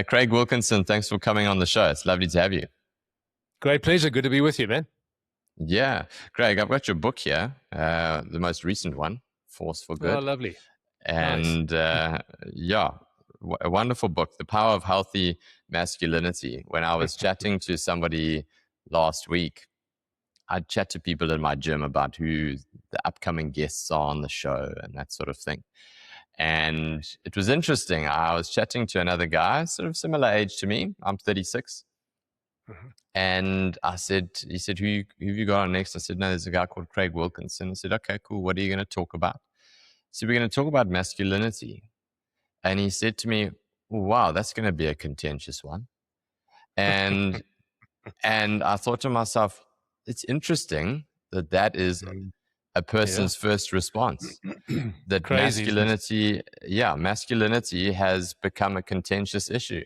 Craig Wilkinson, thanks for coming on the show. It's lovely to have you. Great pleasure. Good to be with you, man. Yeah. Craig, I've got your book here, the most recent one, Force for Good. Oh, lovely. And nice. A wonderful book, The Power of Healthy Masculinity. When I was chatting to somebody last week, I'd chat to people in my gym about who the upcoming guests are on the show and that sort of thing. And it was interesting. I was chatting to another guy, sort of similar age to me. I'm 36. And he said, who have you got on next? I said, no, there's a guy called Craig Wilkinson. I said, okay, cool. What are you going to talk about? So we're going to talk about masculinity. And he said to me, wow, that's going to be a contentious one. And and I thought to myself, it's interesting that is a person's first response. That Crazy, masculinity has become a contentious issue.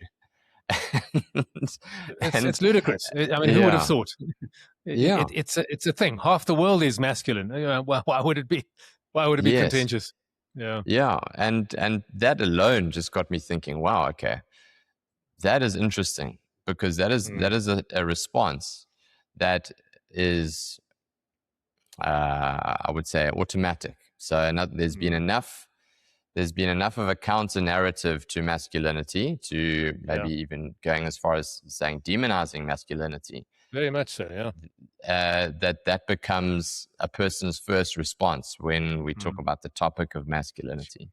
It's ludicrous. I mean, who would have thought? It's a thing. Half the world is masculine. Why would it be? Why would it be contentious? Yeah, and that alone just got me thinking. Wow, okay, that is interesting, because that is a response that is, I would say, automatic. So there's been enough of a counter narrative to masculinity, to maybe even going as far as saying demonizing masculinity. Very much so, yeah. That becomes a person's first response when we talk about the topic of masculinity.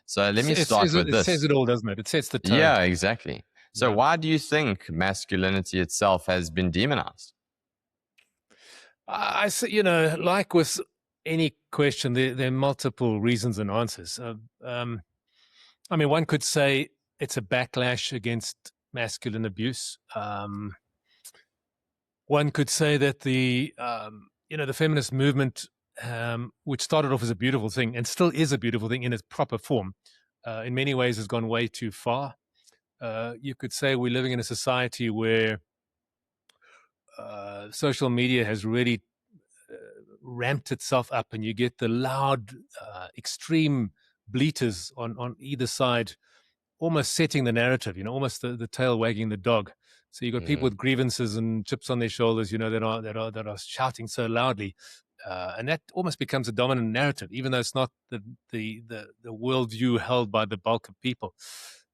So let me start with this. It says it all, doesn't it? It sets the tone. Yeah, exactly. So why do you think masculinity itself has been demonized? I say, like with any question, there are multiple reasons and answers. I mean, one could say it's a backlash against masculine abuse. One could say that the feminist movement, which started off as a beautiful thing and still is a beautiful thing in its proper form, in many ways has gone way too far. You could say we're living in a society where social media has really ramped itself up, and you get the loud, extreme bleaters on either side, almost setting the narrative, almost the tail wagging the dog. So you've got people with grievances and chips on their shoulders, that are shouting so loudly, and that almost becomes a dominant narrative, even though it's not the worldview held by the bulk of people.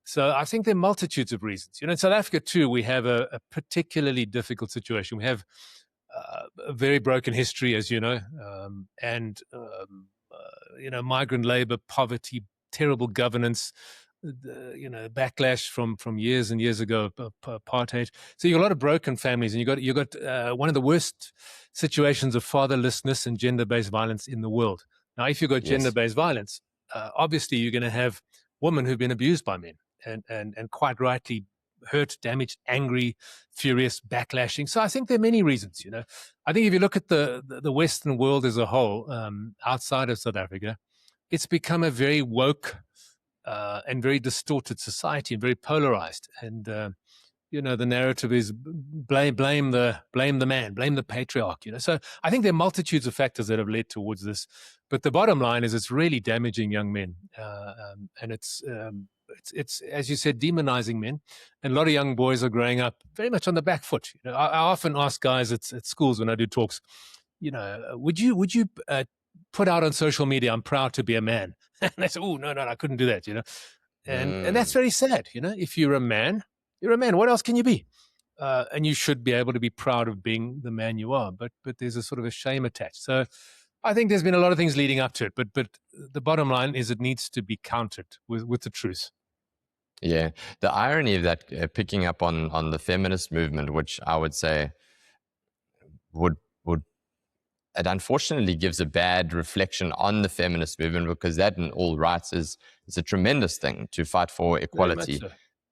So I think there are multitudes of reasons. In South Africa too, we have a particularly difficult situation. We have a very broken history, as you know, and migrant labor, poverty, terrible governance. Backlash from years and years ago of apartheid. So you got a lot of broken families, and you got one of the worst situations of fatherlessness and gender-based violence in the world. Now, if you've got gender-based violence, obviously you're going to have women who've been abused by men and quite rightly hurt, damaged, angry, furious, backlashing. So I think there are many reasons. I think if you look at the Western world as a whole, outside of South Africa, it's become a very woke and very distorted society, and very polarized. And the narrative is blame the man, blame the patriarch. So I think there are multitudes of factors that have led towards this. But the bottom line is, it's really damaging young men, and it's as you said, demonizing men. And a lot of young boys are growing up very much on the back foot. I often ask guys at schools when I do talks, would you put out on social media, "I'm proud to be a man"? And they say, "Oh, no, I couldn't do that," And that's very sad. If you're a man, you're a man. What else can you be? And you should be able to be proud of being the man you are. But there's a sort of a shame attached. So I think there's been a lot of things leading up to it. But the bottom line is, it needs to be countered with the truth. Yeah, the irony of that, picking up on the feminist movement, which I would say it unfortunately gives a bad reflection on the feminist movement, because that in all rights is a tremendous thing, to fight for equality.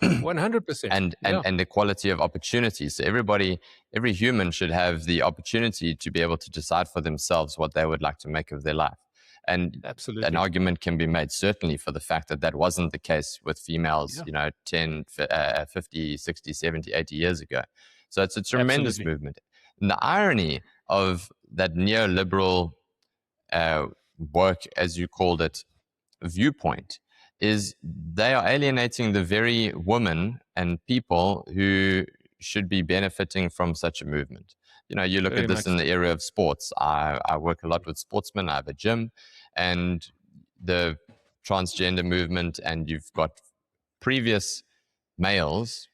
100%. And equality of opportunity. So every human should have the opportunity to be able to decide for themselves what they would like to make of their life. And absolutely, an argument can be made, certainly, for the fact that wasn't the case with females, 10, 50, 60, 70, 80 years ago. So it's a tremendous movement. And the irony of that neoliberal woke, as you called it, viewpoint, is they are alienating the very women and people who should be benefiting from such a movement. You look Very at this much in so. the area of sports. I work a lot with sportsmen. I have a gym, and the transgender movement, and you've got previous males,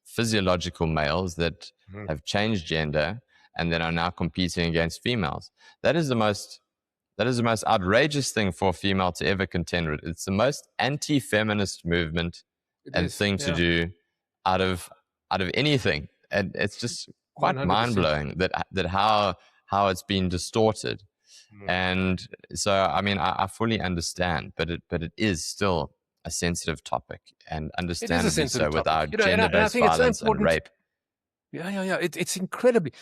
physiological males that Mm. have changed gender and then are now competing against females. That is the most outrageous thing for a female to ever contend with. It's the most anti-feminist movement It and is, thing to yeah, do out of anything. And it's just quite 100%. mind-blowing that how it's been distorted. Mm. And so, I mean, I fully understand, but it is still a sensitive topic, and It is a understandably sensitive so, with topic, our and I gender-based think it's so violence and important. rape. Yeah. It's incredibly,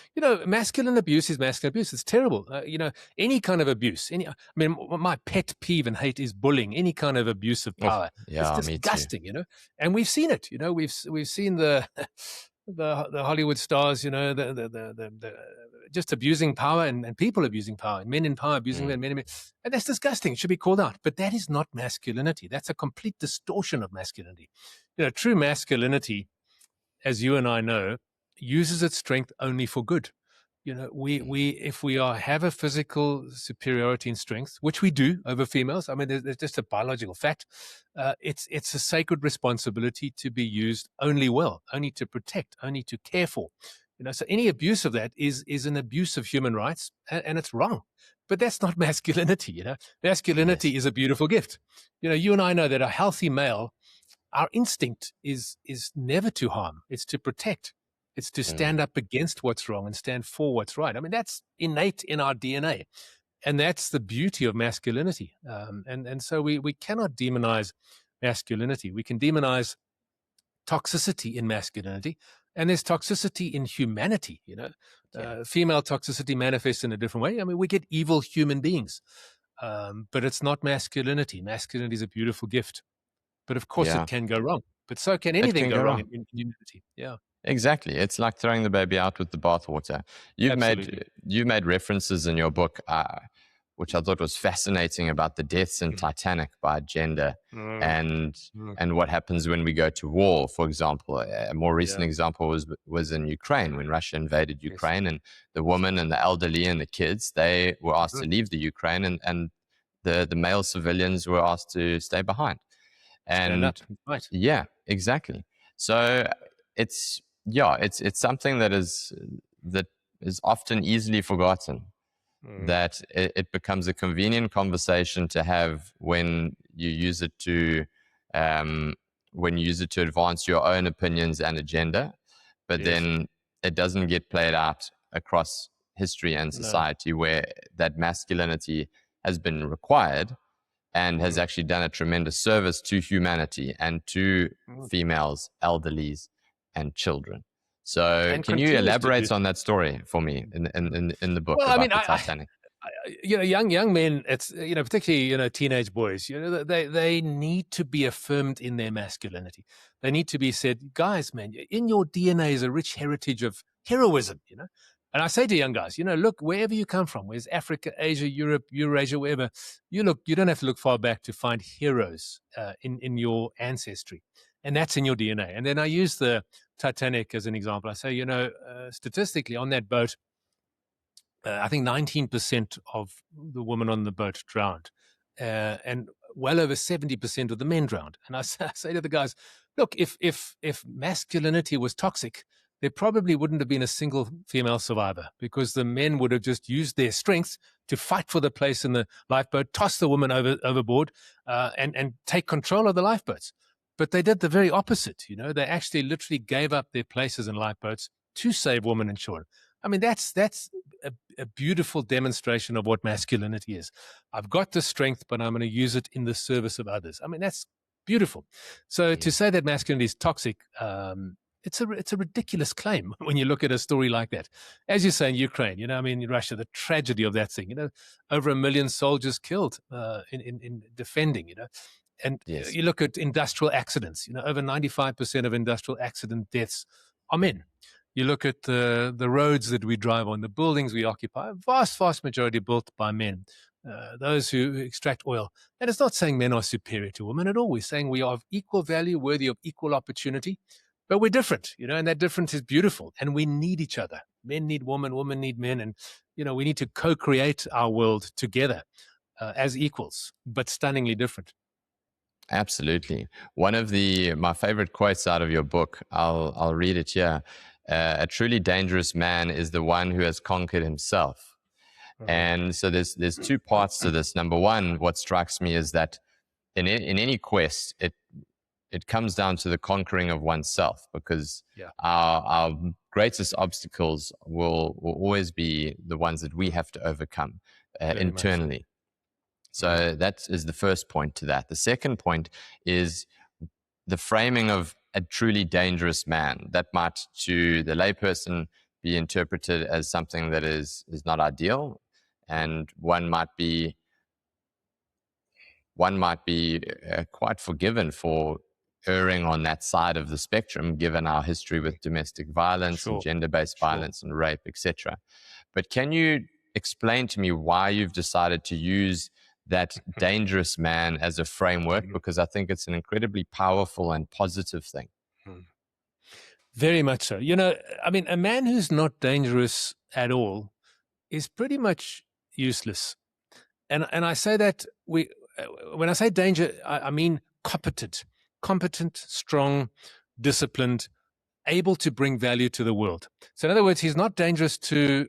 masculine abuse is masculine abuse. It's terrible. Any kind of abuse. I mean, my pet peeve and hate is bullying. Any kind of abuse of Oh, power. It's yeah, me too. disgusting. And we've seen it. We've seen the the Hollywood stars. The just abusing power and people abusing power, and men in power abusing men, men, and that's disgusting. It should be called out. But that is not masculinity. That's a complete distortion of masculinity. True masculinity, as you and I know, uses its strength only for good. We if we have a physical superiority in strength, which we do over females. I mean, there's just a biological fact. It's a sacred responsibility to be used only well, only to protect, only to care for. So any abuse of that is an abuse of human rights, and it's wrong. But that's not masculinity. Masculinity Yes. is a beautiful gift. You and I know that a healthy male, our instinct is never to harm. It's to protect. It's to stand up against what's wrong and stand for what's right. I mean, that's innate in our DNA. And that's the beauty of masculinity. And so we cannot demonize masculinity. We can demonize toxicity in masculinity. And there's toxicity in humanity. Yeah. Female toxicity manifests in a different way. I mean, we get evil human beings, but it's not masculinity. Masculinity is a beautiful gift. But of course, it Yeah. can go wrong. But so can It anything can go go wrong wrong. in humanity. Yeah, Exactly. It's like throwing the baby out with the bathwater. absolutely. You've made references in your book, which I thought was fascinating, about the deaths in Mm, Titanic by gender, mm, and mm, what happens when we go to war. For example, a more recent yeah, example was in Ukraine, when Russia invaded yes. Ukraine, and the woman and the elderly and the kids, they were asked Mhm. to leave the Ukraine, and the male civilians were asked to stay behind. Stand up. And Right. yeah, exactly. So it's something that is often easily forgotten, Mm, that it becomes a convenient conversation to have when you use it to advance your own opinions and agenda, but yes. then it doesn't get played out across history and No. society, where that masculinity has been required and has Mm, actually done a tremendous service to humanity and to mm. females, elderlies, and children. So, And can you continues to do elaborate on so. that story for me in the book Well, I mean, about the Titanic? young men, it's particularly teenage boys, they need to be affirmed in their masculinity. They need to be said, guys, man, in your DNA is a rich heritage of heroism. And I say to young guys, look, wherever you come from, where's Africa, Asia, Europe, Eurasia, wherever, you don't have to look far back to find heroes in your ancestry, and that's in your DNA. And then I use the Titanic as an example. I say, statistically on that boat, I think 19% of the women on the boat drowned, and well over 70% of the men drowned. And I say to the guys, look, if masculinity was toxic, there probably wouldn't have been a single female survivor, because the men would have just used their strength to fight for the place in the lifeboat, toss the woman overboard, and take control of the lifeboats. But they did the very opposite. They actually literally gave up their places in lifeboats to save women and children. I mean, that's a beautiful demonstration of what masculinity is. I've got the strength, but I'm going to use it in the service of others. I mean, that's beautiful. So to Yeah. say that masculinity is toxic, it's a ridiculous claim when you look at a story like that. As you say in Ukraine, I mean, in Russia, the tragedy of that thing, over 1 million soldiers killed in defending, and Yes. you look at industrial accidents, over 95% of industrial accident deaths are men. You look at the roads that we drive on, the buildings we occupy, vast majority built by men. those who extract oil. And it's not saying men are superior to women at all. We're saying we are of equal value, worthy of equal opportunity, but we're different, and that difference is beautiful. And we need each other. Men need women, women need men. And, we need to co-create our world together as equals, but stunningly different. Absolutely. One of my favorite quotes out of your book, I'll read it here. A truly dangerous man is the one who has conquered himself. And so there's two parts to this. Number one, what strikes me is that in any quest, it comes down to the conquering of oneself, because our greatest obstacles will always be the ones that we have to overcome internally. So that is the first point to that. The second point is the framing of a truly dangerous man. That might, to the layperson, be interpreted as something that is not ideal, and one might be quite forgiven for erring on that side of the spectrum, given our history with domestic violence and gender-based violence and rape, etc. But can you explain to me why you've decided to use that dangerous man as a framework? Because I think it's an incredibly powerful and positive thing. Very much so. A man who's not dangerous at all is pretty much useless. And I say that when I say danger, I mean competent, strong, disciplined, able to bring value to the world. So in other words, he's not dangerous to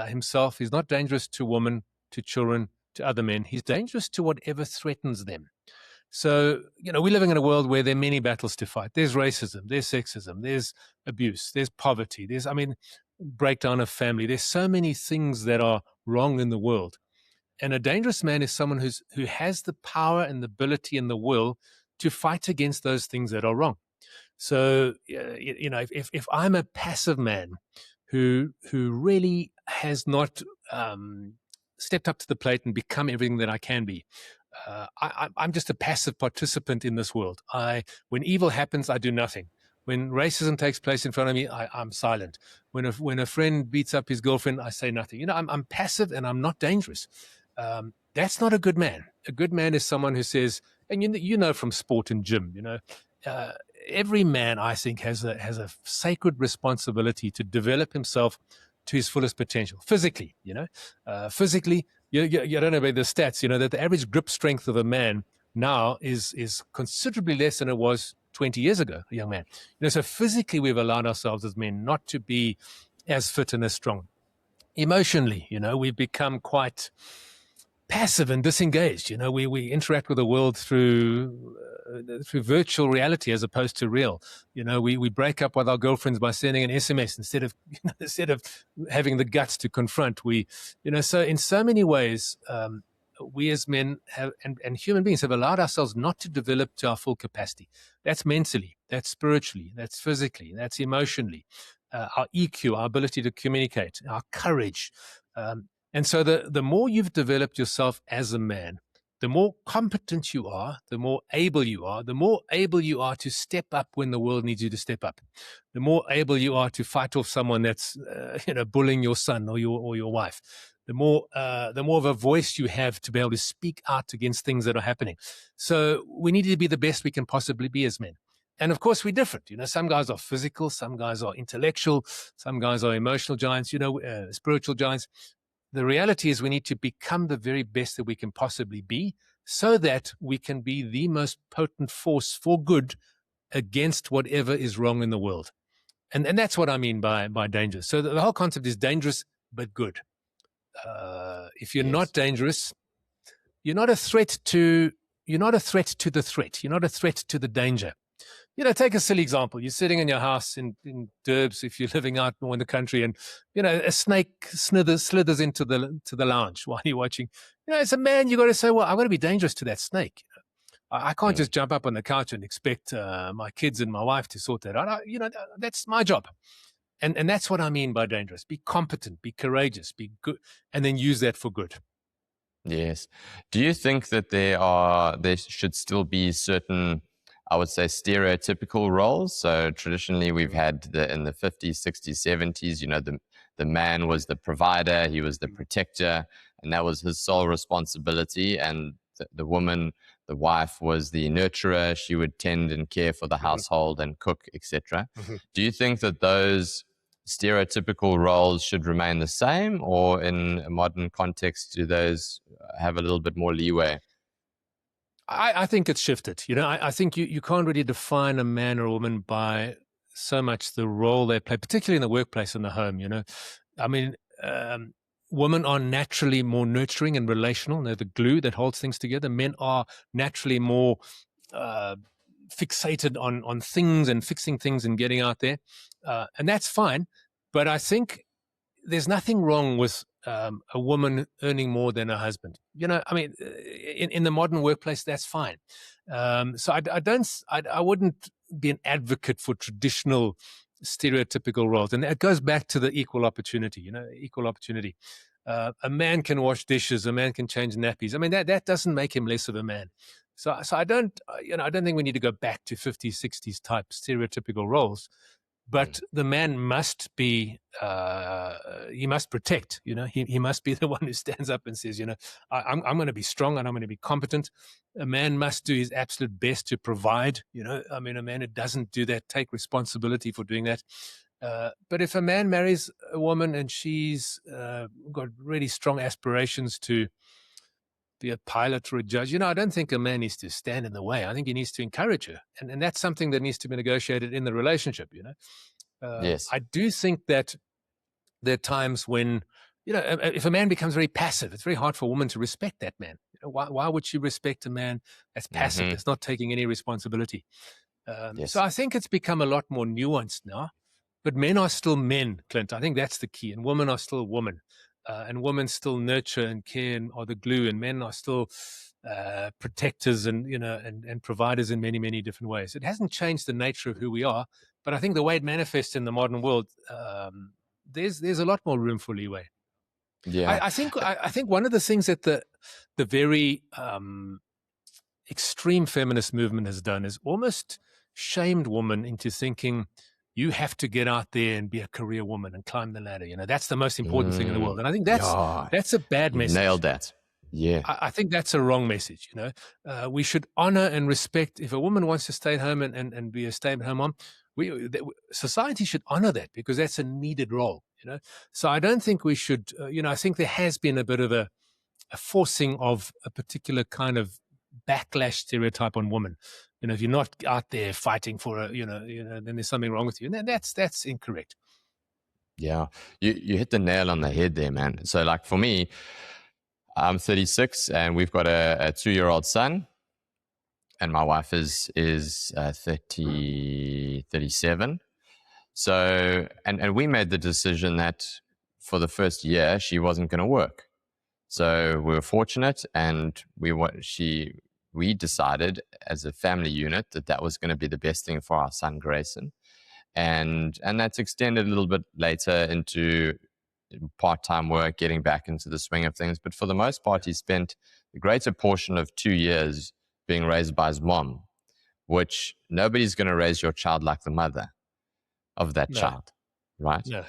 himself. He's not dangerous to women, to children, to other men. He's dangerous to whatever threatens them. So, we're living in a world where there are many battles to fight. There's racism, there's sexism, there's abuse, there's poverty, there's breakdown of family. There's so many things that are wrong in the world. And a dangerous man is someone who has the power and the ability and the will to fight against those things that are wrong. So, if I'm a passive man who really has not stepped up to the plate and become everything that I can be, I'm just a passive participant in this world. When evil happens, I do nothing. When racism takes place in front of me, I'm silent. When a friend beats up his girlfriend, I say nothing. I'm passive and I'm not dangerous. That's not a good man. A good man is someone who says, and from sport and gym, every man, I think, has a sacred responsibility to develop himself to his fullest potential. Physically, physically, you don't know about the stats, that the average grip strength of a man now is considerably less than it was 20 years ago, a young man. So physically, we've allowed ourselves as men not to be as fit and as strong. Emotionally, we've become quite passive and disengaged. We interact with the world through virtual reality as opposed to real. We break up with our girlfriends by sending an SMS instead of having the guts to confront. So in so many ways, we as men have and human beings have allowed ourselves not to develop to our full capacity. That's mentally, that's spiritually, that's physically, that's emotionally, our EQ, our ability to communicate, our courage. And so the more you've developed yourself as a man, the more competent you are, the more able you are to step up when the world needs you to step up. The more able you are to fight off someone that's bullying your son or your wife. The more of a voice you have to be able to speak out against things that are happening. So we need to be the best we can possibly be as men. And of course, we're different. Some guys are physical, some guys are intellectual, some guys are emotional giants, spiritual giants. The reality is we need to become the very best that we can possibly be so that we can be the most potent force for good against whatever is wrong in the world. And that's what I mean by danger. So the whole concept is dangerous but good. If you're not dangerous, you're not a threat to the threat. You're not a threat to the danger. Take a silly example. You're sitting in your house in Durbs, if you're living out more in the country, and a snake slithers into the lounge while you're watching. As a man, you got to say, well, I'm going to be dangerous to that snake. I can't just jump up on the couch and expect my kids and my wife to sort that out. That's my job. And that's what I mean by dangerous. Be competent, be courageous, be good, and then use that for good. Yes. Do you think that there should still be certain, I would say, stereotypical roles? So traditionally we've had in the 50s, 60s, 70s, the man was the provider, he was the protector, and that was his sole responsibility. And the woman, the wife, was the nurturer. She would tend and care for the household and cook, etc. Do you think that those stereotypical roles should remain the same, or in a modern context, do those have a little bit more leeway? I think it's shifted. I think you can't really define a man or a woman by so much the role they play, particularly in the workplace and the home. I mean, women are naturally more nurturing and relational. They're the glue that holds things together. Men are naturally more fixated on things and fixing things and getting out there. And that's fine. But I think there's nothing wrong with a woman earning more than her husband. I mean, in the modern workplace, that's fine. So I wouldn't be an advocate for traditional stereotypical roles. And it goes back to the equal opportunity, equal opportunity. A man can wash dishes, a man can change nappies. I mean, that doesn't make him less of a man. So I don't think we need to go back to 50s, 60s type stereotypical roles. But the man must be, he must protect, he must be the one who stands up and says, I'm going to be strong and I'm going to be competent. A man must do his absolute best to provide, I mean, a man who doesn't do that, take responsibility for doing that. But if a man marries a woman and she's got really strong aspirations to be a pilot or a judge, I don't think a man needs to stand in the way. I think he needs to encourage her. And that's something that needs to be negotiated in the relationship, Yes. I do think that there are times when, if a man becomes very passive, it's very hard for a woman to respect that man. Why would she respect a man that's passive, that's not taking any responsibility? Yes. So I think it's become a lot more nuanced now. But men are still men, Clint. I think that's the key. And women are still women. And women still nurture and care and are the glue, and men are still protectors and and providers in many, many different ways. It hasn't changed the nature of who we are, but I think the way it manifests in the modern world, there's a lot more room for leeway. Yeah. I think one of the things that the very extreme feminist movement has done is almost shamed women into thinking you have to get out there and be a career woman and climb the ladder. That's the most important thing in the world. And I think that's a bad message. Nailed that. Yeah. I think that's a wrong message. We should honor and respect if a woman wants to stay at home and be a stay-at-home mom. Society should honor that because that's a needed role. So I don't think we should. I think there has been a bit of a forcing of a particular kind of backlash stereotype on women. If you're not out there fighting for then there's something wrong with you, and that's incorrect. Yeah, you hit the nail on the head there, man. So, like for me, I'm 36, and we've got a 2-year-old son, and my wife is 37. So, and we made the decision that for the first year she wasn't going to work. So we were fortunate, and we decided as a family unit that was going to be the best thing for our son Grayson, and that's extended a little bit later into part-time work, getting back into the swing of things. But for the most part, he spent the greater portion of 2 years being raised by his mom, which nobody's going to raise your child like the mother of that child, right? No.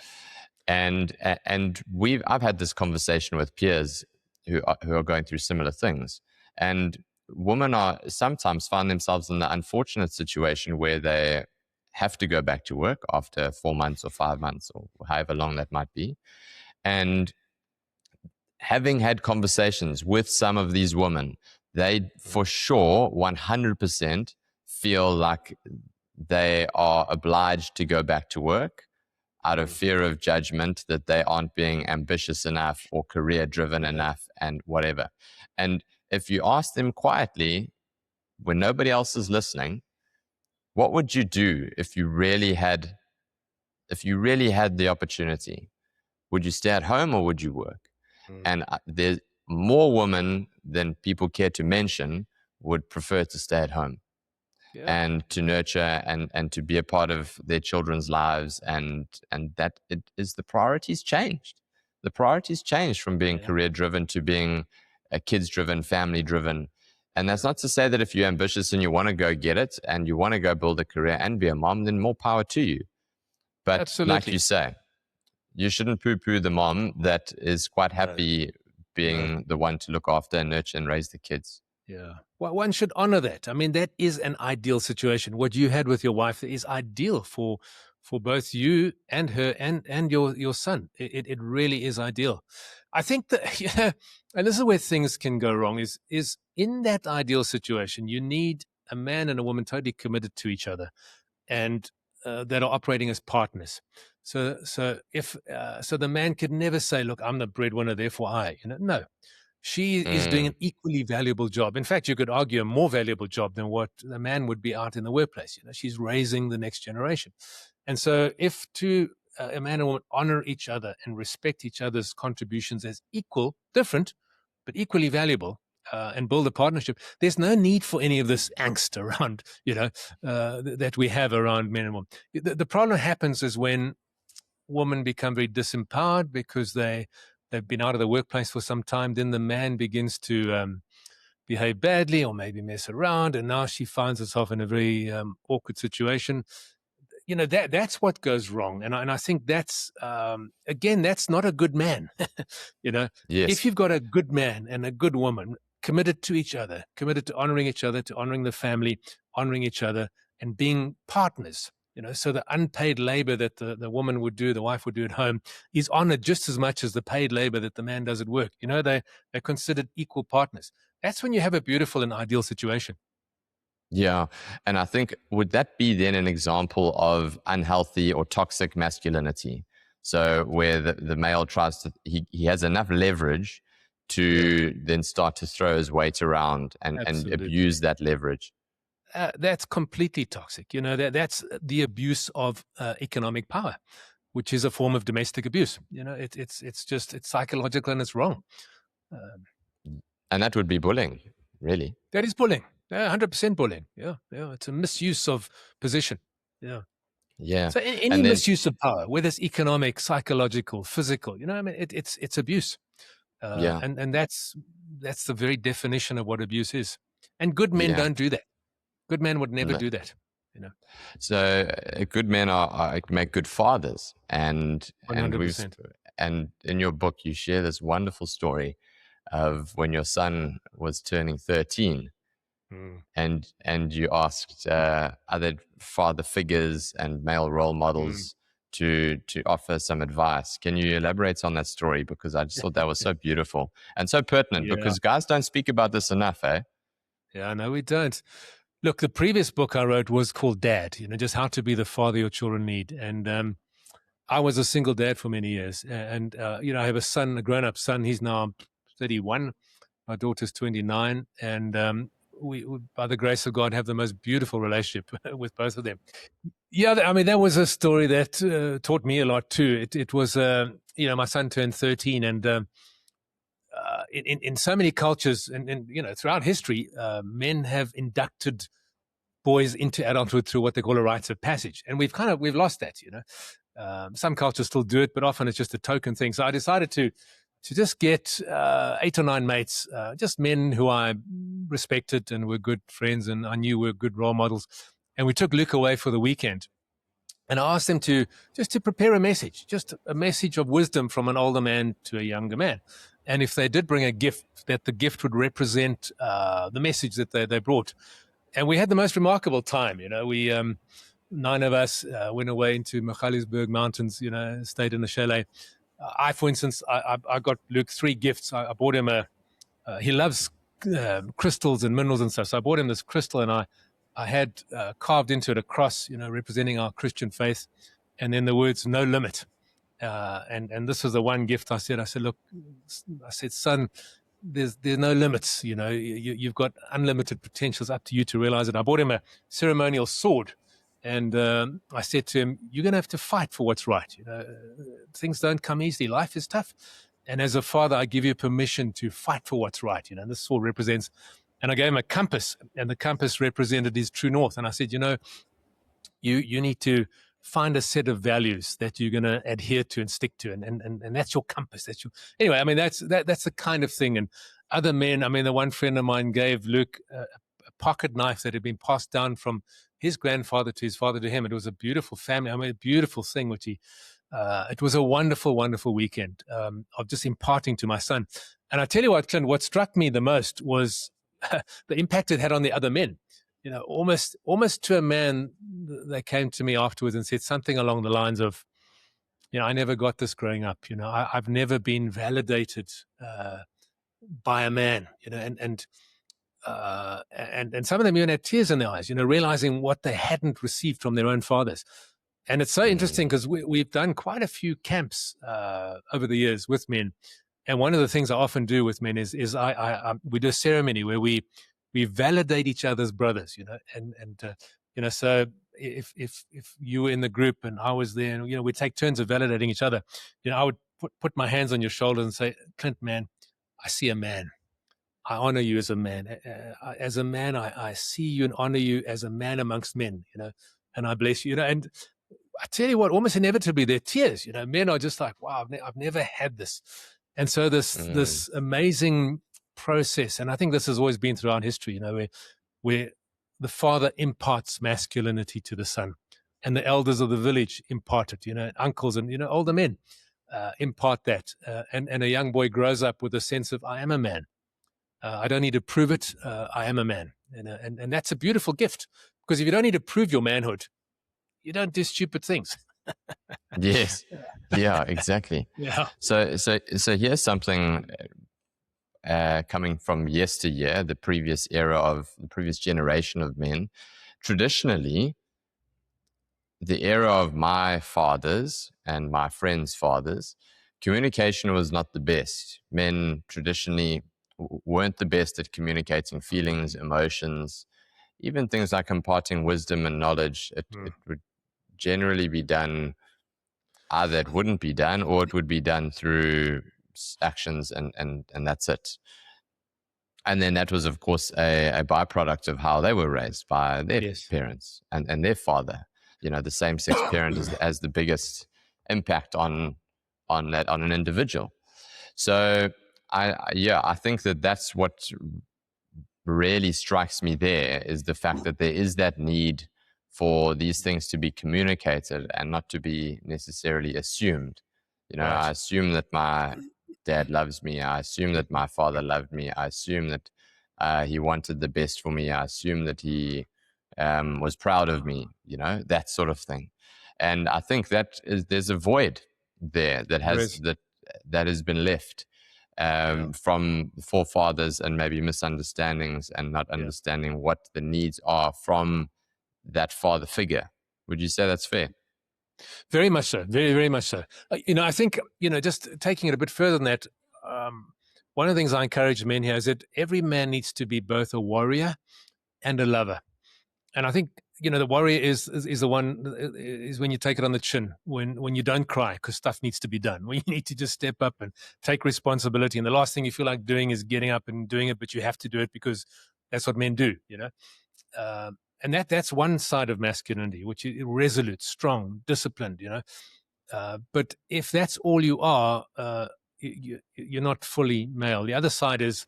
And I've had this conversation with peers who are going through similar things, and women are sometimes find themselves in the unfortunate situation where they have to go back to work after 4 months or 5 months or however long that might be. And having had conversations with some of these women, they for sure 100% feel like they are obliged to go back to work out of fear of judgment, that they aren't being ambitious enough or career driven enough and whatever. And if you ask them quietly, when nobody else is listening, what would you do if you really had the opportunity? Would you stay at home or would you work? And there's more women than people care to mention would prefer to stay at home. And to nurture and to be a part of their children's lives, and that it is the priorities changed. The priorities changed from being career driven to being kids driven, family driven. And that's not to say that if you're ambitious and you want to go get it and you want to go build a career and be a mom, then more power to you. But like you say, you shouldn't poo-poo the mom that is quite happy being the one to look after and nurture and raise the kids. Yeah. Well, one should honor that. I mean, that is an ideal situation. What you had with your wife is ideal for both you and her and your son. It really is ideal. I think that yeah, and this is where things can go wrong, is in that ideal situation, you need a man and a woman totally committed to each other and that are operating as partners. So if so the man could never say, look, I'm the breadwinner, therefore I, no. She is doing Mm. an equally valuable job. In fact, you could argue a more valuable job than what the man would be out in the workplace. She's raising the next generation. And so if a man and woman honor each other and respect each other's contributions as equal, different, but equally valuable, and build a partnership, there's no need for any of this angst around, that we have around men and women. The problem happens is when women become very disempowered because they've been out of the workplace for some time. Then the man begins to behave badly or maybe mess around, and now she finds herself in a very awkward situation. That's what goes wrong, and I think that's again, that's not a good man. If Yes. you've got a good man and a good woman committed to each other, committed to honoring each other, to honoring the family, honoring each other, and being partners. So the unpaid labor that the woman would do, the wife would do at home, is honored just as much as the paid labor that the man does at work. They're considered equal partners. That's when you have a beautiful and ideal situation. Yeah. And I think, would that be then an example of unhealthy or toxic masculinity? So where the male tries to, he has enough leverage to then start to throw his weight around and Absolutely. abuse that leverage. That's completely toxic. That's the abuse of economic power, which is a form of domestic abuse. It's psychological and it's wrong. And that would be bullying, really. That is bullying. 100% bullying. Yeah. It's a misuse of position. Yeah. Yeah. So any And then, misuse of power, whether it's economic, psychological, physical, it's abuse. yeah. And that's the very definition of what abuse is. And good men Yeah. don't do that. Good men would never No. do that. So good men make good fathers, and 100%. and in your book you share this wonderful story of when your son was turning 13, and you asked other father figures and male role models to offer some advice. Can you elaborate on that story? Because I just thought that was so beautiful and so pertinent, Yeah. because guys don't speak about this enough, eh? Yeah, no, we don't. Look, the previous book I wrote was called Dad, just how to be the father your children need. And I was a single dad for many years. And I have a son, a grown-up son. He's now 31. My daughter's 29. And we, by the grace of God, have the most beautiful relationship with both of them. Yeah, I mean, that was a story that taught me a lot too. It was, my son turned 13, and in so many cultures and throughout history, men have inducted boys into adulthood through what they call a rites of passage, and we've lost that. Some cultures still do it, but often it's just a token thing. So I decided to just get 8 or 9 mates, just men who I respected and were good friends, and I knew were good role models, and we took Luke away for the weekend. And I asked them to prepare a message, just a message of wisdom from an older man to a younger man. And if they did bring a gift, that the gift would represent the message that they brought. And we had the most remarkable time. We 9 of us went away into Magaliesberg Mountains. Stayed in a chalet. For instance, I got Luke 3 gifts. I bought him he loves crystals and minerals and stuff. So I bought him this crystal, and I had carved into it a cross, representing our Christian faith, and then the words "no limit." And this was the one gift I said, look, I said, son, there's no limits. You've got unlimited potential. It's up to you to realize it. I bought him a ceremonial sword, and I said to him, you're going to have to fight for what's right. Things don't come easily. Life is tough. And as a father, I give you permission to fight for what's right. This sword represents, and I gave him a compass, and the compass represented his true north. And I said, you need to find a set of values that you're going to adhere to and stick to, and that's your compass. Anyway. I mean, that's the kind of thing. And other men, I mean, the one friend of mine gave Luke a pocket knife that had been passed down from his grandfather to his father to him. It was a beautiful family. I mean, a beautiful thing which he It was a wonderful, wonderful weekend of just imparting to my son. And I tell you what, Clint, what struck me the most was the impact it had on the other men. You know, almost to a man, they came to me afterwards and said something along the lines of, you know, I never got this growing up. You know, I've never been validated by a man. You know, and some of them even had tears in their eyes. You know, realizing what they hadn't received from their own fathers. And it's so interesting because we've done quite a few camps over the years with men. And one of the things I often do with men is we do a ceremony where we validate each other's brothers, you know, and you know, so if you were in the group and I was there, and, you know, we take turns of validating each other. You know, I would put my hands on your shoulders and say, Clint, man, I see a man. I honor you as a man. As a man, I see you and honor you as a man amongst men, you know, and I bless you, you know, and I tell you what, almost inevitably, they're tears. You know, men are just like, wow, I've never had this. And so this amazing process, and I think this has always been throughout history, you know, where the father imparts masculinity to the son, and the elders of the village impart it, you know, uncles and, you know, older men impart that. And a young boy grows up with a sense of, I am a man. I don't need to prove it. I am a man. And that's a beautiful gift, because if you don't need to prove your manhood, you don't do stupid things. Yes. Yeah, exactly. Yeah. So here's something coming from yesteryear, the previous generation of men. Traditionally, the era of my fathers and my friends' fathers, communication was not the best. Men traditionally weren't the best at communicating feelings, emotions, even things like imparting wisdom and knowledge. It would generally be done, either it wouldn't be done or it would be done through actions, and that's it. And then that was, of course, a byproduct of how they were raised by their parents and their father. You know, the same-sex parent has the biggest impact on an individual. So I think that's what really strikes me there, is the fact that there is that need for these things to be communicated and not to be necessarily assumed. You know, right. I assume that my dad loves me. I assume that my father loved me. I assume that he wanted the best for me. I assume that he was proud of me, you know, that sort of thing. And I think there's a void there that has been left from forefathers, and maybe misunderstandings and not understanding what the needs are from that father figure. Would you say that's fair? Very much so. Very, very much so. You know, I think, you know, just taking it a bit further than that, one of the things I encourage men here is that every man needs to be both a warrior and a lover. And I think, you know, the warrior is the one, is when you take it on the chin, when you don't cry because stuff needs to be done, when you need to just step up and take responsibility. And the last thing you feel like doing is getting up and doing it, but you have to do it because that's what men do, you know. And that's one side of masculinity, which is resolute, strong, disciplined, you know. But if that's all you are, you're not fully male. The other side is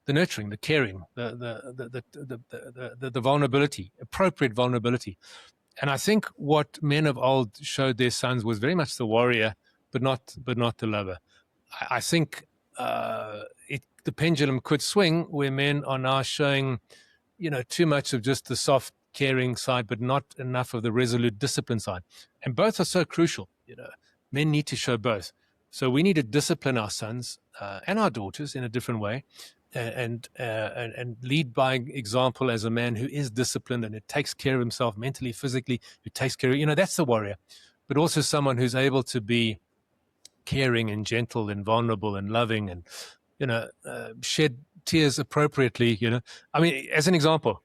the nurturing, the caring, the vulnerability, appropriate vulnerability. And I think what men of old showed their sons was very much the warrior, but not the lover. I think the pendulum could swing where men are now showing, you know, too much of just the soft, caring side, but not enough of the resolute, discipline side. And both are so crucial. You know, men need to show both. So we need to discipline our sons and our daughters in a different way, and lead by example as a man who is disciplined and who takes care of himself mentally, physically, who takes care of, you know, that's the warrior. But also someone who's able to be caring and gentle and vulnerable and loving and, you know, shed tears appropriately, you know. I mean, as an example,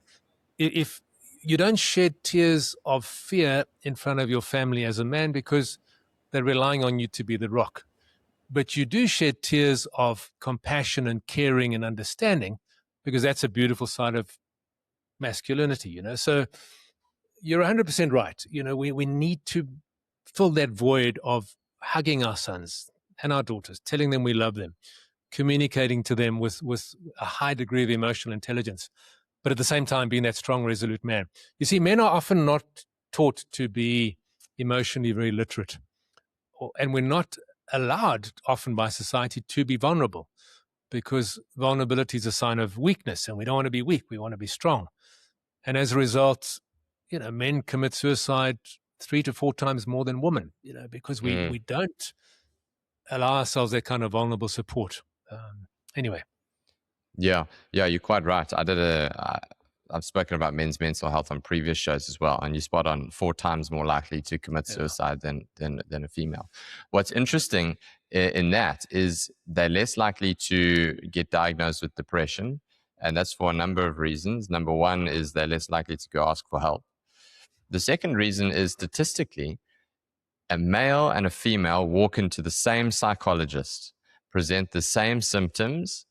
if you don't shed tears of fear in front of your family as a man because they're relying on you to be the rock, but you do shed tears of compassion and caring and understanding, because that's a beautiful side of masculinity, you know. So you're 100% right. You know, we need to fill that void of hugging our sons and our daughters, telling them we love them, communicating to them with a high degree of emotional intelligence, but at the same time being that strong, resolute man. You see, men are often not taught to be emotionally very literate. and we're not allowed often by society to be vulnerable, because vulnerability is a sign of weakness, and we don't want to be weak. We want to be strong. And as a result, men commit suicide 3 to 4 times more than women, because we don't allow ourselves that kind of vulnerable support. Anyway. Yeah, you're quite right. I've spoken about men's mental health on previous shows as well, and you spot on 4 times more likely to commit suicide than a female. What's interesting in that is they're less likely to get diagnosed with depression, and that's for a number of reasons. Number one is they're less likely to go ask for help. The second reason is statistically, a male and a female walk into the same psychologist, present the same symptoms,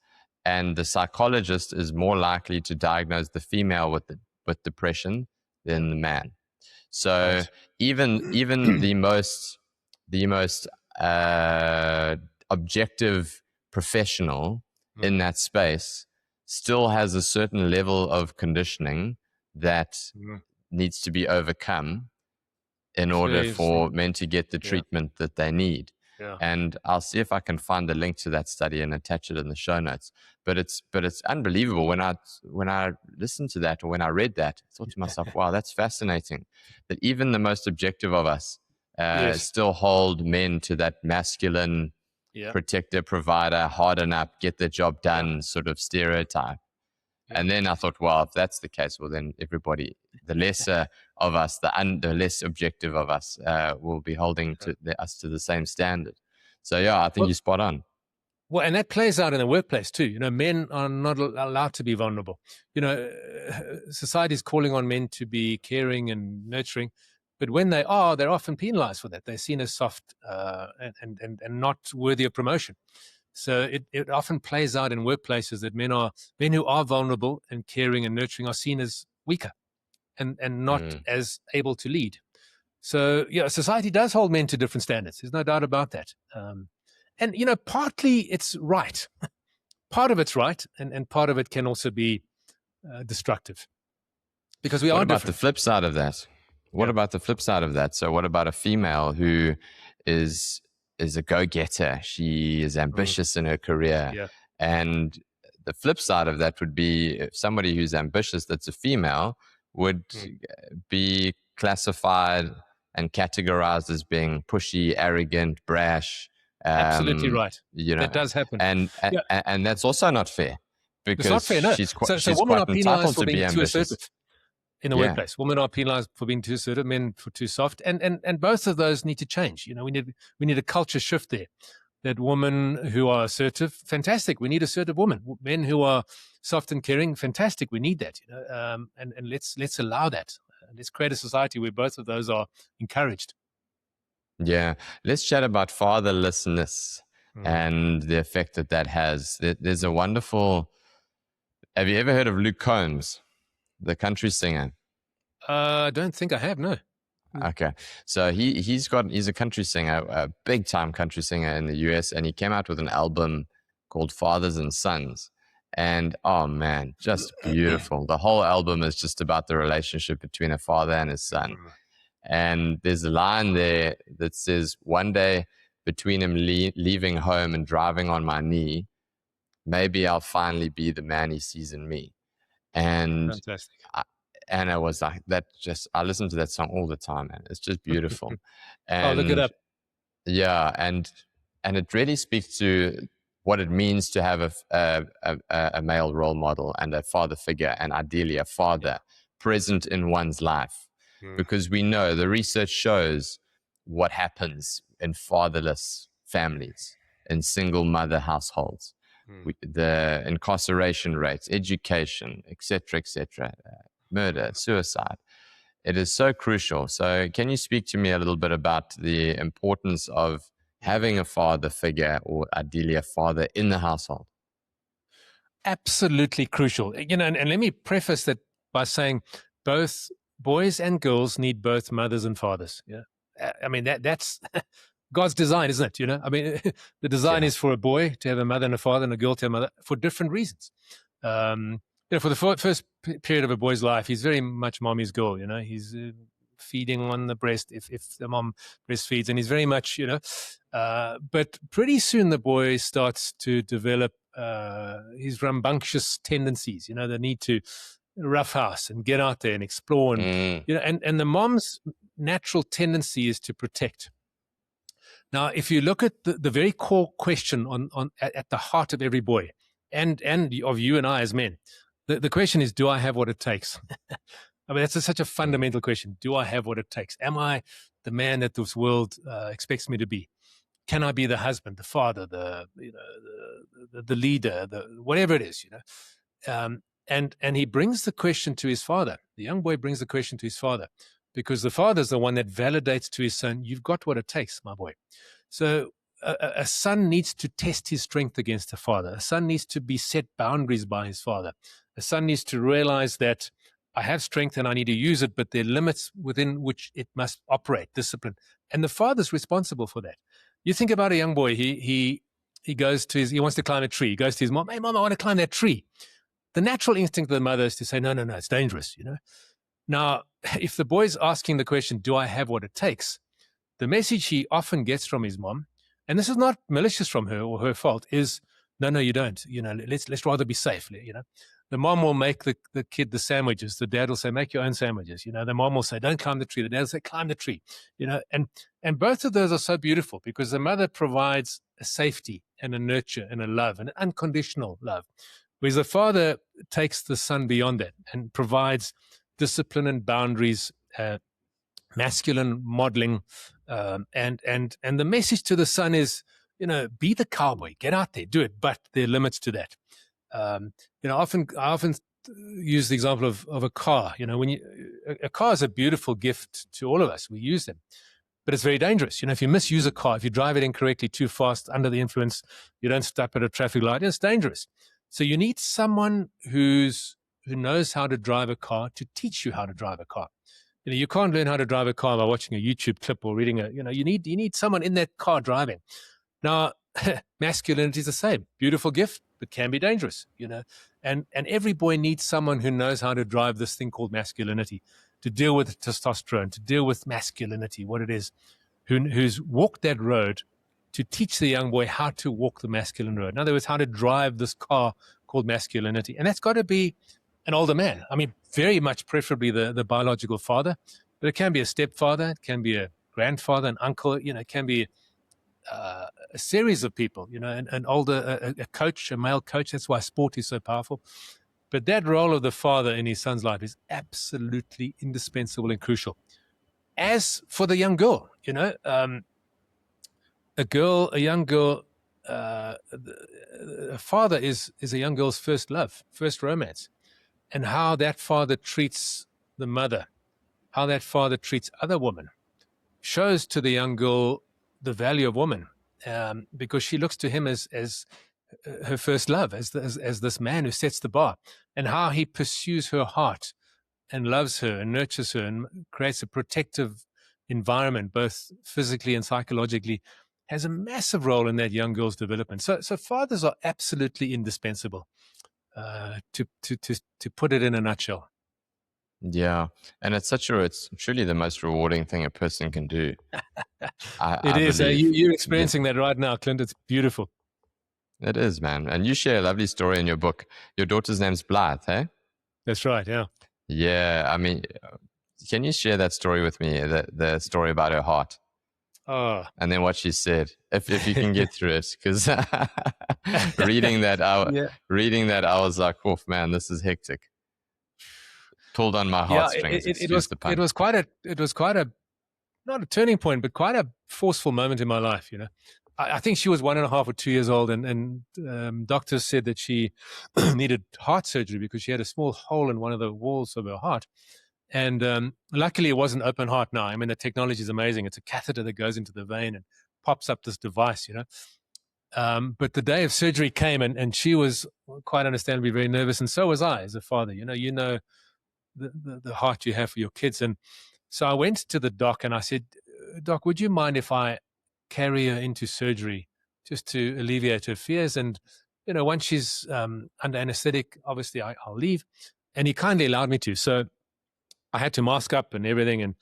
and the psychologist is more likely to diagnose the female with depression than the man. So Right. even the most objective professional in that space still has a certain level of conditioning that needs to be overcome in order for men to get the treatment that they need. Yeah. And I'll see if I can find the link to that study and attach it in the show notes. But it's unbelievable. When I listened to that, or when I read that, I thought to myself, wow, that's fascinating. That even the most objective of us still hold men to that masculine protector, provider, harden up, get the job done sort of stereotype. And then I thought, well, if that's the case, well, then everybody, the lesser of us, the less objective of us, will be holding us to the same standard. So, I think you're spot on. Well, and that plays out in the workplace too. Men are not allowed to be vulnerable. Society is calling on men to be caring and nurturing, but when they are, they're often penalized for that. They're seen as soft and not worthy of promotion. So it often plays out in workplaces that men who are vulnerable and caring and nurturing are seen as weaker and not as able to lead. So society does hold men to different standards. There's no doubt about that. And partly it's right. Part of it's right, and part of it can also be destructive, because we are different. What about the flip side of that? What about the flip side of that? So what about a female who is a go-getter? She is ambitious in her career. And the flip side of that would be somebody who's ambitious that's a female would be classified and categorized as being pushy, arrogant, brash. Absolutely right. That does happen. And that's also not fair, because it's not fair, no. she's so quite entitled to be ambitious. In the workplace, women are penalized for being too assertive, men for too soft, and both of those need to change. We need a culture shift there. That women who are assertive, fantastic. We need assertive women. Men who are soft and caring, fantastic. We need that. And let's allow that. Let's create a society where both of those are encouraged. Yeah, let's chat about fatherlessness and the effect that has. There's a wonderful. Have you ever heard of Luke Combs, the country singer? I don't think I have, no. Okay. So he's a country singer, a big time country singer in the US, and he came out with an album called Fathers and Sons. And oh man, just beautiful. The whole album is just about the relationship between a father and his son. And there's a line there that says, one day between him leaving home and driving on my knee, maybe I'll finally be the man he sees in me. And fantastic. And I was like, I listen to that song all the time, man. It's just beautiful. And look it up. Yeah. And it really speaks to what it means to have a male role model and a father figure, and ideally a father present in one's life. Because we know the research shows what happens in fatherless families, in single mother households, the incarceration rates, education, etc., murder, suicide. It is so crucial. So can you speak to me a little bit about the importance of having a father figure, or ideally a father in the household? Absolutely crucial. And let me preface that by saying both boys and girls need both mothers and fathers. I mean, that's God's design, isn't it? I mean, the design is for a boy to have a mother and a father, and a girl to have a mother, for different reasons. For the first period of a boy's life, he's very much mommy's girl. He's feeding on the breast if the mom breastfeeds, and he's very much, but pretty soon the boy starts to develop his rambunctious tendencies, the need to roughhouse and get out there and explore, and and the mom's natural tendency is to protect. Now, if you look at the very core question at the heart of every boy, and of you and I as men, the question is, do I have what it takes? I mean, that's such a fundamental question. Do I have what it takes? Am I the man that this world expects me to be? Can I be the husband, the father, the leader, whatever it is, and he brings the question to his father. The young boy brings the question to his father, because the father's the one that validates to his son, you've got what it takes, my boy. So a son needs to test his strength against the father. A son needs to be set boundaries by his father. A son needs to realize that I have strength and I need to use it, but there are limits within which it must operate, discipline. And the father's responsible for that. You think about a young boy, he goes to he wants to climb a tree. He goes to his mom, hey, mom, I want to climb that tree. The natural instinct of the mother is to say, no, it's dangerous, Now, if the boy's asking the question, do I have what it takes? The message he often gets from his mom, and this is not malicious from her or her fault, is, no, you don't. Let's rather be safe, The mom will make the kid the sandwiches. The dad will say, make your own sandwiches. The mom will say, don't climb the tree. The dad will say, climb the tree. And both of those are so beautiful, because the mother provides a safety and a nurture and a love, an unconditional love. Whereas the father takes the son beyond that and provides discipline and boundaries, masculine modeling, and the message to the son is, be the cowboy, get out there, do it, but there are limits to that. I often use the example of a car. When a car is a beautiful gift to all of us, we use them, but it's very dangerous. If you misuse a car, if you drive it incorrectly, too fast, under the influence, you don't stop at a traffic light, it's dangerous. So you need someone who knows how to drive a car to teach you how to drive a car. You can't learn how to drive a car by watching a YouTube clip or reading you need someone in that car driving. Now, masculinity is the same. Beautiful gift, but can be dangerous, and every boy needs someone who knows how to drive this thing called masculinity, to deal with testosterone, to deal with masculinity, what it is, who's walked that road to teach the young boy how to walk the masculine road. In other words, how to drive this car called masculinity. And that's got to be an older man. I mean, very much preferably the biological father, but it can be a stepfather, it can be a grandfather, an uncle, it can be a series of people, an older, a coach, a male coach. That's why sport is so powerful. But that role of the father in his son's life is absolutely indispensable and crucial. As for the young girl, a young girl, a father is a young girl's first love, first romance. And how that father treats the mother, how that father treats other women, shows to the young girl the value of woman, because she looks to him as her first love, as this man who sets the bar, and how he pursues her heart and loves her and nurtures her and creates a protective environment, both physically and psychologically, has a massive role in that young girl's development. So fathers are absolutely indispensable, to put it in a nutshell. Yeah, and it's truly the most rewarding thing a person can do. It is. You're experiencing that right now, Clint. It's beautiful. It is, man. And you share a lovely story in your book. Your daughter's name's Blythe, eh? That's right, yeah. Yeah, I mean, can you share that story with me, the story about her heart? Oh. And then what she said, if you can get through it, because reading that, I was like, oh man, this is hectic. Pulled on my heartstrings. It was quite a not a turning point, but quite a forceful moment in my life. I think she was 1.5 or 2 years old, and doctors said that she needed heart surgery because she had a small hole in one of the walls of her heart. And luckily, it wasn't open heart now. I mean, the technology is amazing. It's a catheter that goes into the vein and pops up this device, But the day of surgery came, and she was quite understandably very nervous, and so was I as a father. The heart you have for your kids. And so I went to the doc and I said, Doc, would you mind if I carry her into surgery just to alleviate her fears? And, once she's under anesthetic, obviously I'll leave. And he kindly allowed me to. So I had to mask up and everything. And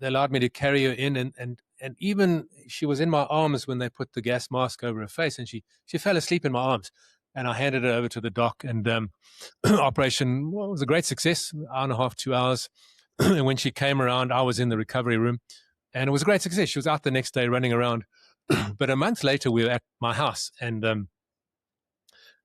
they allowed me to carry her in, and even she was in my arms when they put the gas mask over her face, and she fell asleep in my arms, and I handed her over to the doc, and operation was a great success, hour and a half, 2 hours. And when she came around, I was in the recovery room, and it was a great success. She was out the next day running around. But a month later, we were at my house and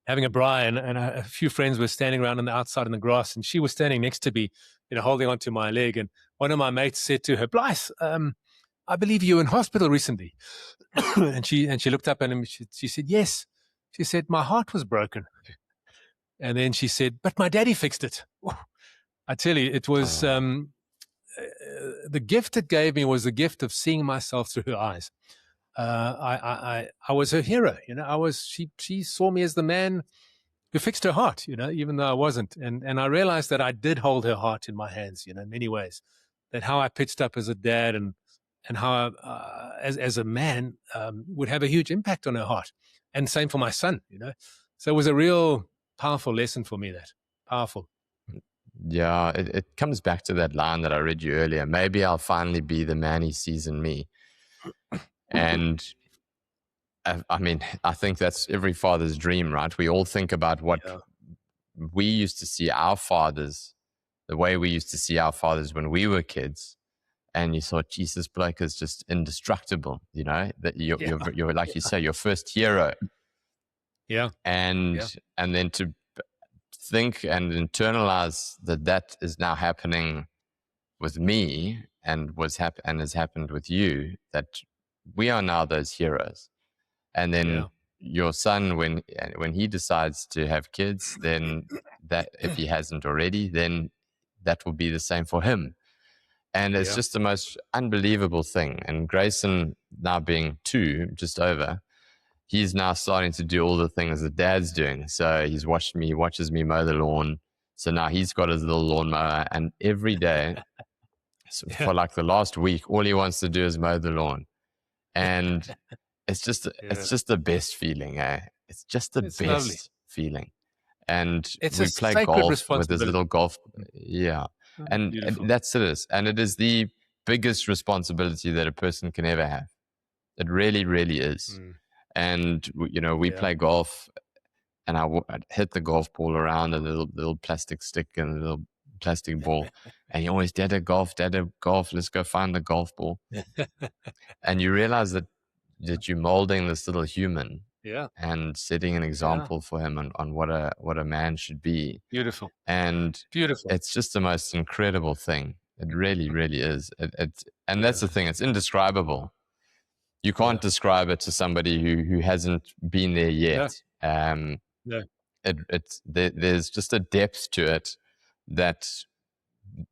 having a braai, and a few friends were standing around on the outside in the grass, and she was standing next to me, holding onto my leg. And one of my mates said to her, "Blythe, I believe you were in hospital recently." and she looked up at him. She said, "Yes." She said, "My heart was broken." And then she said, "But my daddy fixed it." I tell you, it was the gift it gave me was the gift of seeing myself through her eyes. I was her hero. She saw me as the man who fixed her heart, even though I wasn't. And I realized that I did hold her heart in my hands, in many ways. That how I pitched up as a dad and how as a man would have a huge impact on her heart. And same for my son, So it was a real powerful lesson for me, that. Powerful. Yeah, it comes back to that line that I read you earlier. Maybe I'll finally be the man he sees in me. And I mean, I think that's every father's dream, right? We all think about what we used to see our fathers, the way we used to see our fathers when we were kids. And you thought, Jesus, bloke is just indestructible, that you're like you say, your first hero. Yeah. And then to think and internalize that is now happening with me and has happened with you, that we are now those heroes. And then your son, when he decides to have kids, then that, if he hasn't already, then that will be the same for him. And it's just the most unbelievable thing. And Grayson, now being 2, just over, he's now starting to do all the things that dad's doing. So he watches me mow the lawn. So now he's got his little lawnmower, and every day for like the last week, all he wants to do is mow the lawn. And it's just the best feeling, eh? It's just the best lovely feeling. And it's we play golf with this little golf. Yeah. And that's it. And it is the biggest responsibility that a person can ever have. It really, really is. And, we play golf, and I'd hit the golf ball around a little plastic stick and a little plastic ball. And he always, Dada, golf, let's go find the golf ball. And you realize that you're molding this little human and setting an example for him on what a man should be. Beautiful. And it's just the most incredible thing. It really, really is. And that's the thing. It's indescribable. You can't describe it to somebody who hasn't been there yet. There's just a depth to it that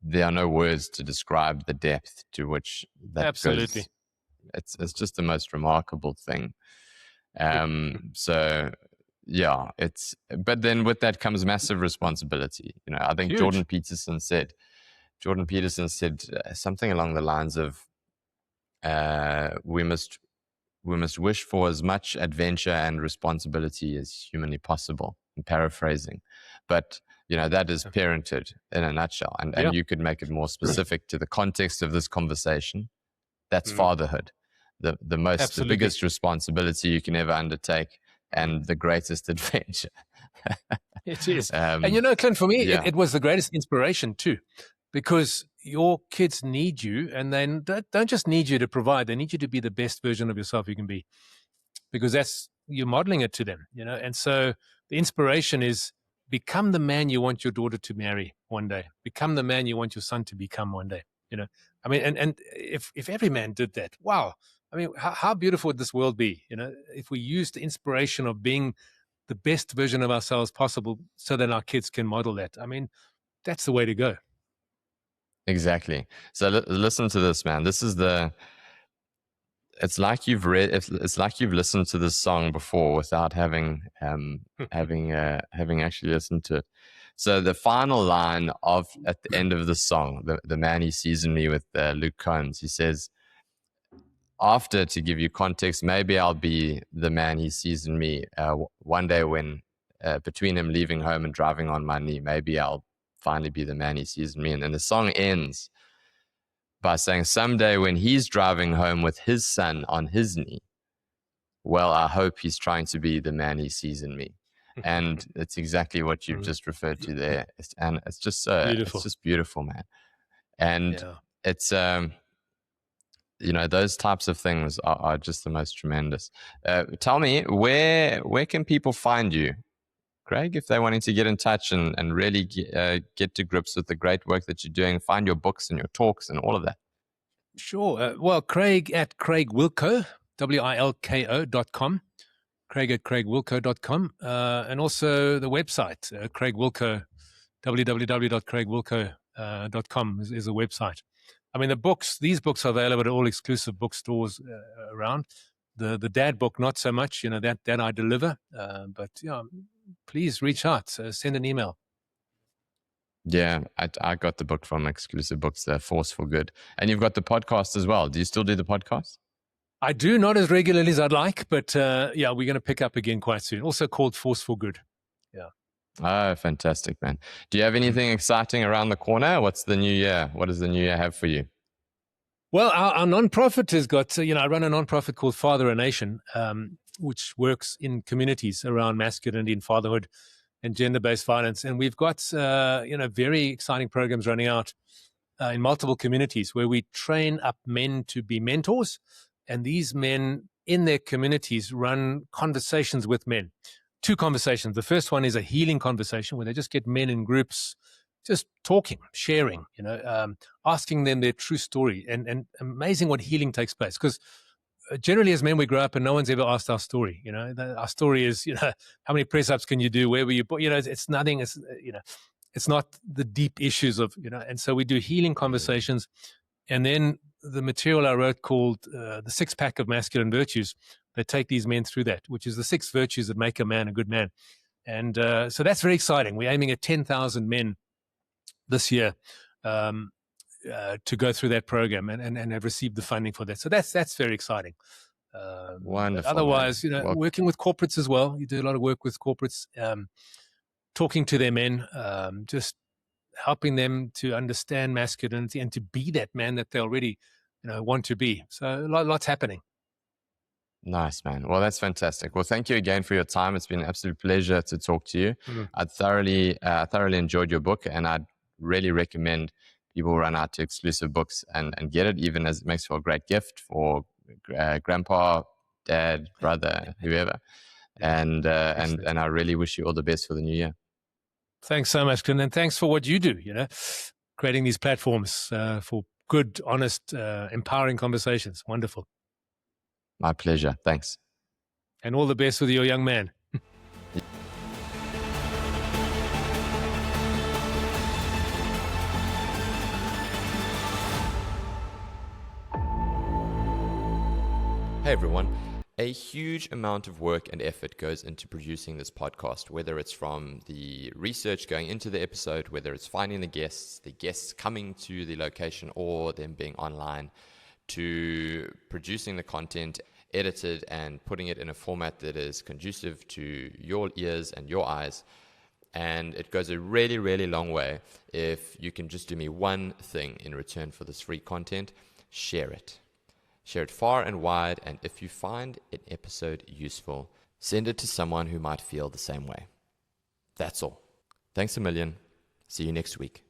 there are no words to describe the depth to which that goes. It's just the most remarkable thing. So yeah, but then with that comes massive responsibility. I think huge. Jordan Peterson said something along the lines of, we must wish for as much adventure and responsibility as humanly possible. I'm paraphrasing, but that is parenthood in a nutshell. And you could make it more specific to the context of this conversation. That's fatherhood, the biggest responsibility you can ever undertake, and the greatest adventure. It is. And Clint, for me, it was the greatest inspiration too, because your kids need you, and they don't just need you to provide, they need you to be the best version of yourself you can be, because you're modeling it to them, and so the inspiration is, become the man you want your daughter to marry one day, become the man you want your son to become one day. I mean, and if every man did that, wow, I mean, how beautiful would this world be, if we use the inspiration of being the best version of ourselves possible, so that our kids can model that. I mean, that's the way to go. Exactly. So listen to this, man. This is it's like you've listened to this song before without having actually listened to it. So the final line at the end of the song, the man he sees in me, with Luke Combs, he says, after, to give you context, maybe I'll be the man he sees in me one day, when between him leaving home and driving on my knee, maybe I'll finally be the man he sees in me. And then the song ends by saying someday when he's driving home with his son on his knee, well, I hope he's trying to be the man he sees in me. And it's exactly what you've just referred to there. And it's just Beautiful. it's just beautiful, man. And Yeah. it's those types of things are just the most tremendous. Tell me, where can people find you, Craig, if they're wanting to get in touch and really get to grips with the great work that you're doing, find your books and your talks and all of that? Sure. Well, Craig at Craig Wilco, WILKO.com, Craig at CraigWilco.com, and also the website, Craig Wilco, www.craigwilco.com is a website. I mean, these books are available at all exclusive bookstores around. The dad book, not so much, that I deliver. But please reach out, send an email. Yeah, I got the book from Exclusive Books, The Force for Good. And you've got the podcast as well. Do you still do the podcast? I do, not as regularly as I'd like, but we're going to pick up again quite soon. Also called Force for Good. Yeah. Oh, fantastic, man. Do you have anything exciting around the corner? What's the new year? What does the new year have for you? Well, our nonprofit has got, I run a nonprofit called Father a Nation, which works in communities around masculinity and fatherhood and gender-based violence. And we've got, very exciting programs running out in multiple communities where we train up men to be mentors. And these men in their communities run conversations with men. 2 conversations. The first one is a healing conversation where they just get men in groups just talking, sharing, asking them their true story, and amazing what healing takes place. Because generally as men, we grow up and no one's ever asked our story. Our story is, how many press ups can you do? Where were you? It's nothing. It's not the deep issues of, and so we do healing conversations. And then the material I wrote called The 6-Pack of Masculine Virtues, they take these men through that, which is the 6 virtues that make a man a good man. And so that's very exciting. We're aiming at 10,000 men this year to go through that program and have received the funding for that. So that's very exciting. Wonderful. Otherwise, working with corporates as well. You do a lot of work with corporates, talking to their men, just helping them to understand masculinity and to be that man that they already, want to be. So lots happening. Nice, man. Well, that's fantastic. Well, thank you again for your time. It's been an absolute pleasure to talk to you. Mm-hmm. I thoroughly enjoyed your book, and I'd really recommend people run out to Exclusive Books and get it, even as it makes for a great gift for grandpa, dad, brother, whoever. And I really wish you all the best for the new year. Thanks so much, Clint, and thanks for what you do, creating these platforms for good, honest, empowering conversations. Wonderful. My pleasure. Thanks. And all the best with your young man. Hey everyone. A huge amount of work and effort goes into producing this podcast, whether it's from the research going into the episode, whether it's finding the guests coming to the location or them being online, to producing the content, edited and putting it in a format that is conducive to your ears and your eyes. And it goes a really, really long way if you can just do me one thing in return for this free content: share it. Share it far and wide, and if you find an episode useful, send it to someone who might feel the same way. That's all. Thanks a million. See you next week.